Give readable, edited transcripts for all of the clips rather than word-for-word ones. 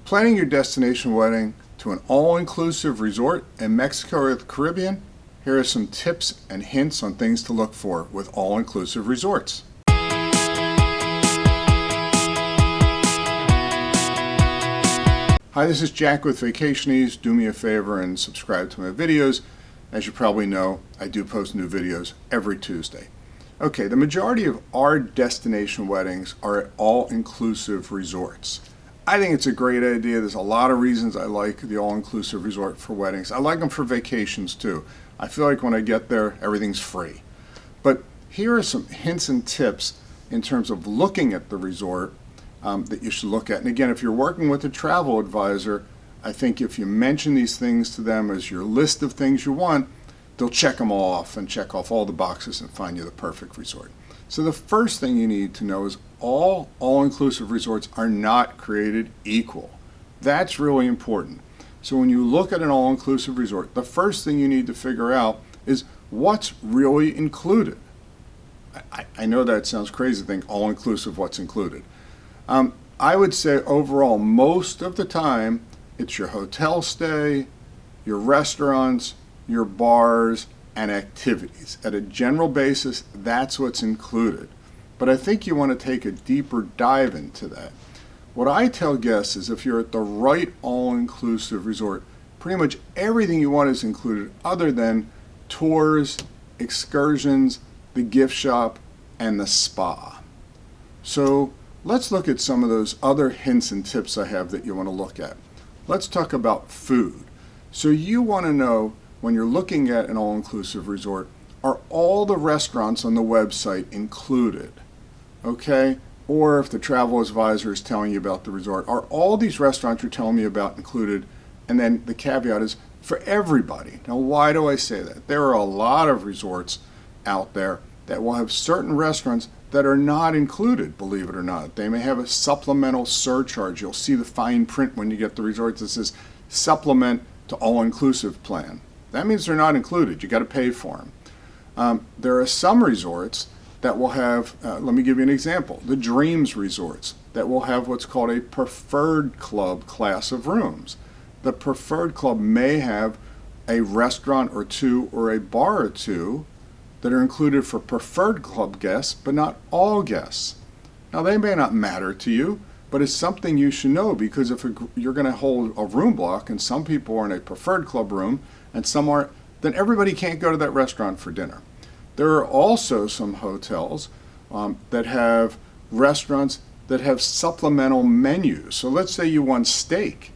Planning your destination wedding to an all-inclusive resort in Mexico or the Caribbean? Here are some tips and hints on things to look for with all-inclusive resorts. Hi, this is Jack with Vacationese. Do me a favor and subscribe to my videos. As you probably know, I do post new videos every Tuesday. Okay, the majority of our destination weddings are at all-inclusive resorts. I think it's a great idea. There's a lot of reasons I like the all-inclusive resort for weddings. I like them for vacations too. I feel like when I get there, everything's free. But here are some hints and tips in terms of looking at the resort that you should look at. And again, if you're working with a travel advisor, I think if you mention these things to them as your list of things you want, they'll check them all off and check off all the boxes and find you the perfect resort. So the first thing you need to know is all-inclusive resorts are not created equal. That's really important. So when you look at an all-inclusive resort, the first thing you need to figure out is what's really included. I know that sounds crazy to think all-inclusive, what's included. I would say overall, most of the time, it's your hotel stay, your restaurants, your bars, and activities. At a general basis, that's what's included. But I think you want to take a deeper dive into that. What I tell guests is if you're at the right all-inclusive resort, pretty much everything you want is included other than tours, excursions, the gift shop, and the spa. So let's look at some of those other hints and tips I have that you want to look at. Let's talk about food. So you want to know, when you're looking at an all-inclusive resort, are all the restaurants on the website included? Okay? Or if the travel advisor is telling you about the resort, are all these restaurants you're telling me about included? And then the caveat is for everybody. Now, why do I say that? There are a lot of resorts out there that will have certain restaurants that are not included, believe it or not. They may have a supplemental surcharge. You'll see the fine print when you get the resort that says supplement to all-inclusive plan. That means they're not included. You got to pay for them. There are some resorts that will have, let me give you an example, the Dreams resorts that will have what's called a preferred club class of rooms. The preferred club may have a restaurant or two or a bar or two that are included for preferred club guests, but not all guests. Now, they may not matter to you, but it's something you should know, because if you're going to hold a room block and some people are in a preferred club room and some aren't, then everybody can't go to that restaurant for dinner. There are also some hotels that have restaurants that have supplemental menus. So let's say you want steak.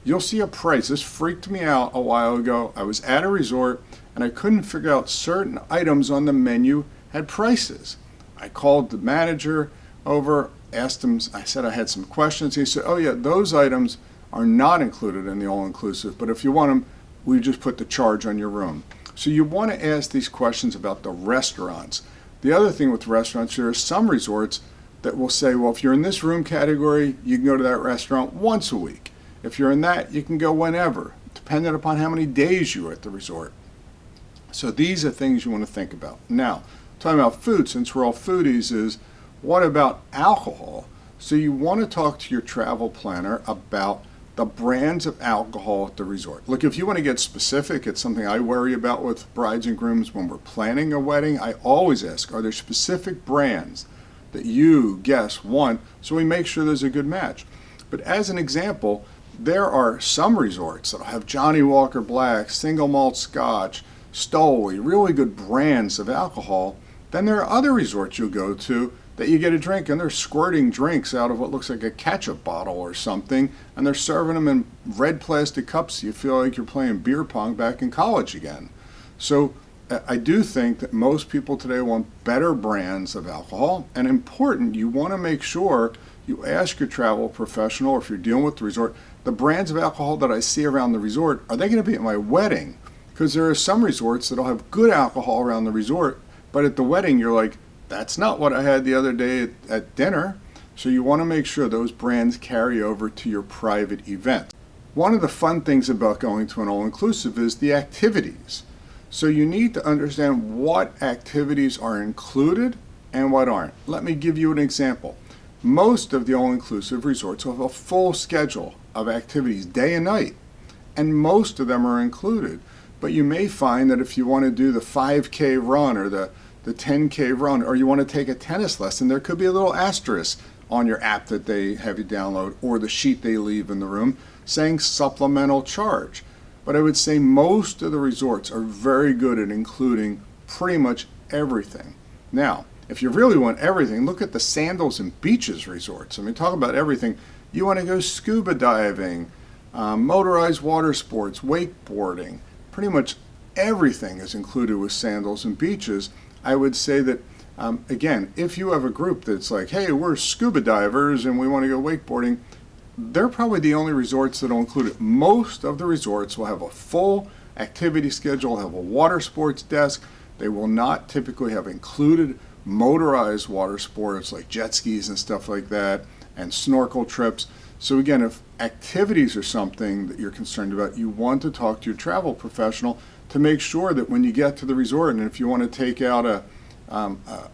You'll see a price. This freaked me out a while ago. I was at a resort and I couldn't figure out certain items on the menu had prices. I called the manager over, asked him, I said I had some questions. He said, oh yeah, those items are not included in the all-inclusive, but if you want them, we just put the charge on your room. So you want to ask these questions about the restaurants. The other thing with restaurants, there are some resorts that will say, well, if you're in this room category, you can go to that restaurant once a week. If you're in that, you can go whenever, depending upon how many days you're at the resort. So these are things you want to think about. Now, talking about food, since we're all foodies, is what about alcohol? So you want to talk to your travel planner about the brands of alcohol at the resort. Look, if you want to get specific, it's something I worry about with brides and grooms when we're planning a wedding. I always ask, are there specific brands that you, guests, want, so we make sure there's a good match? But as an example, there are some resorts that have Johnny Walker Black, Single Malt Scotch, Stoli, really good brands of alcohol. Then there are other resorts you'll go to that you get a drink and they're squirting drinks out of what looks like a ketchup bottle or something, and they're serving them in red plastic cups. You feel like you're playing beer pong back in college again. So I do think that most people today want better brands of alcohol, and important, you want to make sure you ask your travel professional, or if you're dealing with the resort, the brands of alcohol that I see around the resort, are they going to be at my wedding? Because there are some resorts that'll have good alcohol around the resort, but at the wedding you're like, that's not what I had the other day at dinner. So you want to make sure those brands carry over to your private event. One of the fun things about going to an all-inclusive is the activities. So you need to understand what activities are included and what aren't. Let me give you an example. Most of the all-inclusive resorts will have a full schedule of activities day and night, and most of them are included. But you may find that if you want to do the 5K run or the 10K run, or you want to take a tennis lesson, there could be a little asterisk on your app that they have you download or the sheet they leave in the room saying supplemental charge. But I would say most of the resorts are very good at including pretty much everything. Now, if you really want everything, look at the Sandals and Beaches resorts. I mean, talk about everything. You want to go scuba diving, motorized water sports, wakeboarding, pretty much everything is included with Sandals and Beaches. I would say that, again, if you have a group that's like, hey, we're scuba divers and we want to go wakeboarding, they're probably the only resorts that will include it. Most of the resorts will have a full activity schedule, have a water sports desk. They will not typically have included motorized water sports like jet skis and stuff like that, and snorkel trips. So again, if activities are something that you're concerned about, you want to talk to your travel professional to make sure that when you get to the resort, and if you want to take out a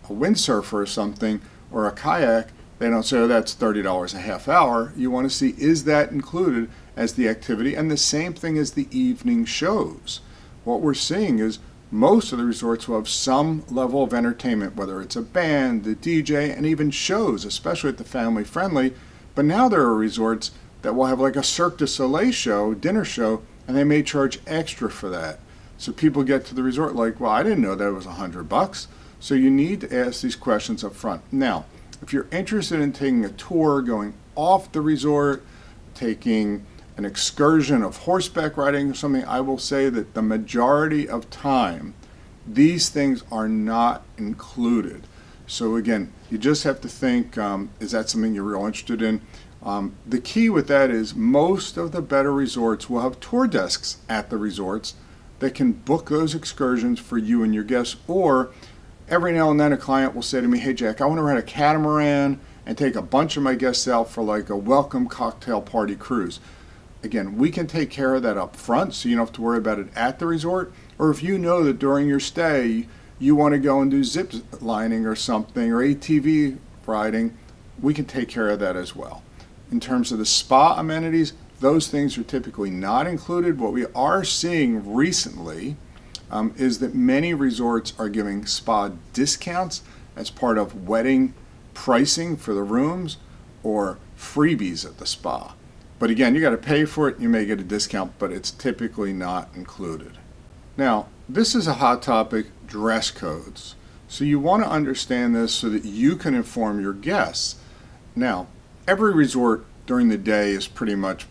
windsurfer or something, or a kayak, they don't say, oh, that's $30 a half hour. You want to see, is that included as the activity? And the same thing as the evening shows. What we're seeing is most of the resorts will have some level of entertainment, whether it's a band, the DJ, and even shows, especially at the family friendly. But now there are resorts that will have like a Cirque du Soleil show, dinner show, and they may charge extra for that. So people get to the resort like, well, I didn't know that it was $100. So you need to ask these questions up front. Now, if you're interested in taking a tour, going off the resort, taking an excursion of horseback riding or something, I will say that the majority of time, these things are not included. So again, you just have to think, is that something you're real interested in? The key with that is most of the better resorts will have tour desks at the resorts that can book those excursions for you and your guests. Or every now and then a client will say to me, hey Jack, I want to rent a catamaran and take a bunch of my guests out for like a welcome cocktail party cruise. Again, we can take care of that up front so you don't have to worry about it at the resort. Or if you know that during your stay you want to go and do zip lining or something, or ATV riding, we can take care of that as well. In terms of the spa amenities, those things are typically not included. What we are seeing recently is that many resorts are giving spa discounts as part of wedding pricing for the rooms or freebies at the spa. But again, you got to pay for it. You may get a discount, but it's typically not included. Now, this is a hot topic, dress codes. So you want to understand this so that you can inform your guests. Now, every resort during the day is pretty much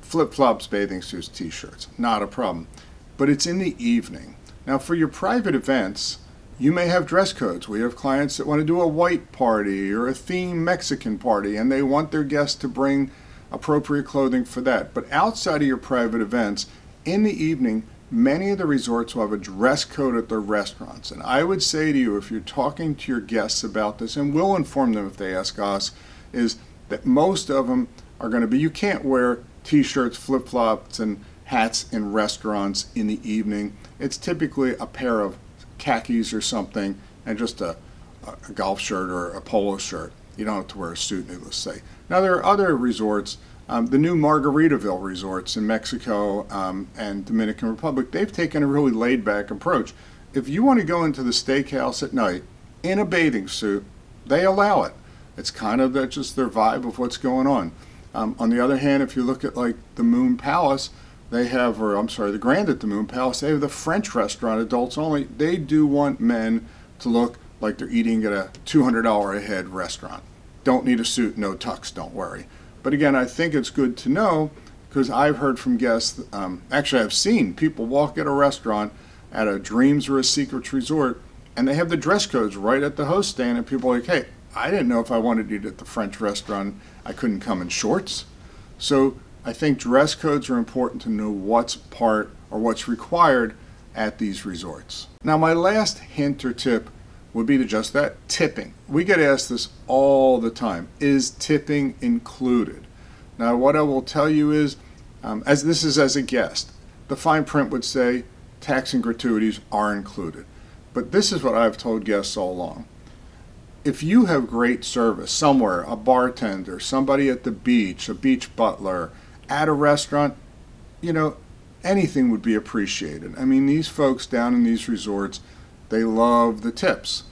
flip-flops, bathing suits, t-shirts. Not a problem. But it's in the evening. Now, for your private events, you may have dress codes. We have clients that want to do a white party or a themed Mexican party, and they want their guests to bring appropriate clothing for that. But outside of your private events, in the evening, many of the resorts will have a dress code at their restaurants. And I would say to you, if you're talking to your guests about this, and we'll inform them if they ask us, is that most of them are going to be, you can't wear t-shirts, flip-flops, and hats in restaurants in the evening. It's typically a pair of khakis or something and just a golf shirt or a polo shirt. You don't have to wear a suit, needless to say. Now, there are other resorts, the new Margaritaville resorts in Mexico and Dominican Republic. They've taken a really laid-back approach. If you want to go into the steakhouse at night in a bathing suit, they allow it. It's kind of just their vibe of what's going on. On the other hand, if you look at like the Moon Palace, they have, or I'm sorry, the Grand at the Moon Palace, they have the French restaurant, adults only. They do want men to look like they're eating at a $200 a head restaurant. Don't need a suit, no tux, don't worry. But again, I think it's good to know because I've heard from guests, actually I've seen people walk at a restaurant at a Dreams or a Secrets resort and they have the dress codes right at the host stand and people are like, hey, I didn't know if I wanted to eat at the French restaurant, I couldn't come in shorts. So I think dress codes are important to know what's part or what's required at these resorts. Now, my last hint or tip would be to just that, tipping. We get asked this all the time. Is tipping included? Now, what I will tell you is, as this is as a guest, the fine print would say tax and gratuities are included. But this is what I've told guests all along. If you have great service somewhere, a bartender, somebody at the beach, a beach butler, at a restaurant, you know, anything would be appreciated. I mean, these folks down in these resorts, they love the tips.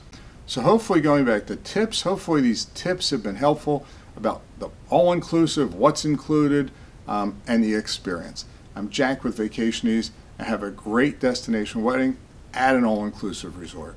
So hopefully, going back to tips, hopefully these tips have been helpful about the all-inclusive, what's included, and the experience. I'm Jack with Vacationese, and have a great destination wedding at an all-inclusive resort.